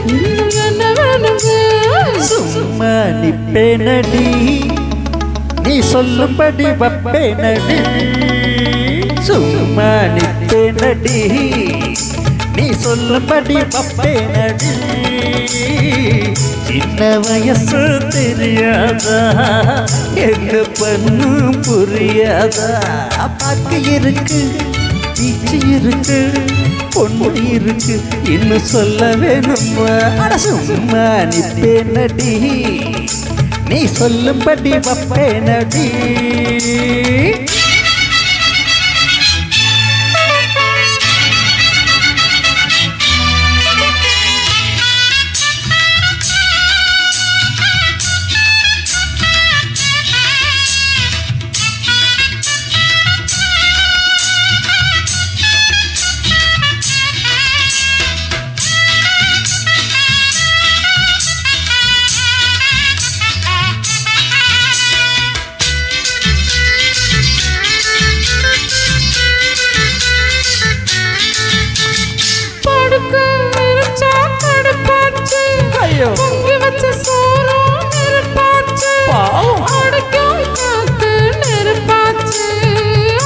இன்னும் என்ன வேணுங்க? சும்மா நிப்பேனடி நீ சொல்லும்படி வப்பேனடி. சும்மா நிப்பேனடி நீ சொல்லும்படி வப்பேனடி. சின்ன வயசு தெரியாதா எங்க பண்ணு புரியாதா? பாக்கு இருக்கு பீச்சு இருக்கு பொண்ணு இருக்கு இன்னும் சொல்ல வேணுமா? சும்மா நிப்பேனடி நீ சொல்லும்படி வப்பேனடி. பொங்கி வச்ச சோறும் நெருப்பாச்சு, அடைக்கும் காத்து நெருப்பாச்சு,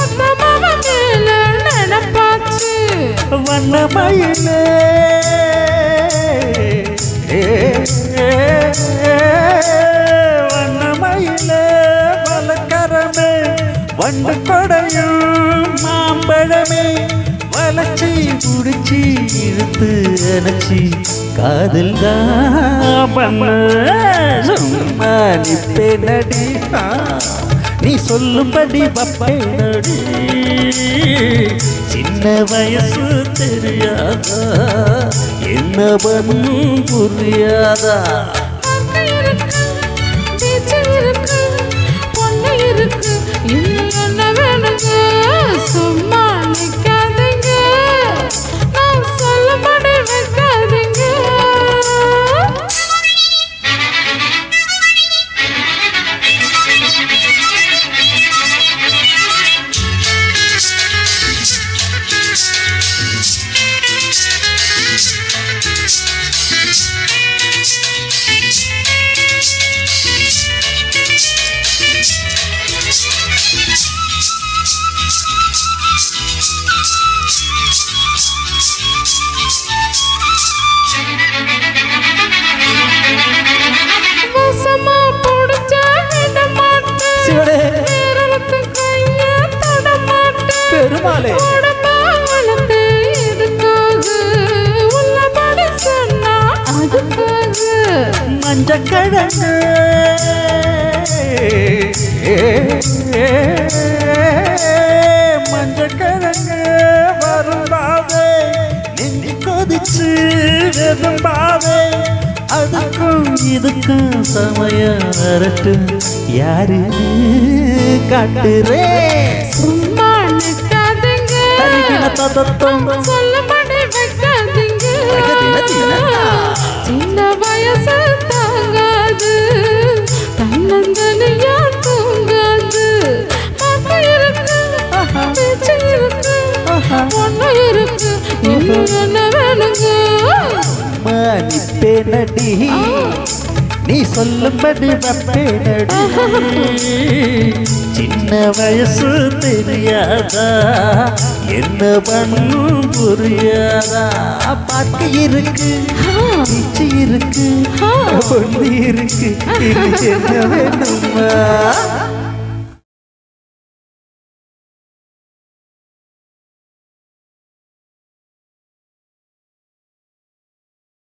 அத்தமாவ மேல நினைப்பாச்சு. வண்ணமயிலே வண்ணமயிலே வளக்கரமே வண்டு கொடையும் மாம்பழமே வளச்சி புடிச்சி இழுத்து அணைச்சி காதல் பண்ண. சும்மா நிப்பேனடி நீ சொல்லும்படி வப்பேனடி. சின்ன வயசு தெரியாதா என்ன பண்ணும் புரியாதா? பொண்ணு இருக்கு இன்னும் என்ன வேணுங்க? சும்மா நிக்காதீங்க நான் சொல்லும்படி வைக்காதீங்க. பெருமாளே மஞ்சக்கிழங்கு மஞ்சக்கிழங்கு வரும்பாவே நெஞ்சு கொதிச்சு வெறும்பாவே. அதுக்கும் இதுக்கும் சமயம் அரட்டு யாரு காட்டுறே? சும்மா நிக்காதீங்க சொல்லும்படி வைக்காதீங்க. சின்ன வயசு தாங்காது தன்னந்தனியா தூங்காது. பாப்பா இருக்கு பேச்சு இருக்கு பொண்ணு இருக்கு இன்னும் என்ன வேணுங்க? நிப்பேனடி நீ சொல்லும்படி வப்பேனடி. சின்ன வயசு தெரியாதா என்ன பண்ணும் புரியாதா? பாக்கு இருக்கு பீச்சு இருக்கு பொண்ணு இருக்கு இன்னும் என்ன வேணுமா?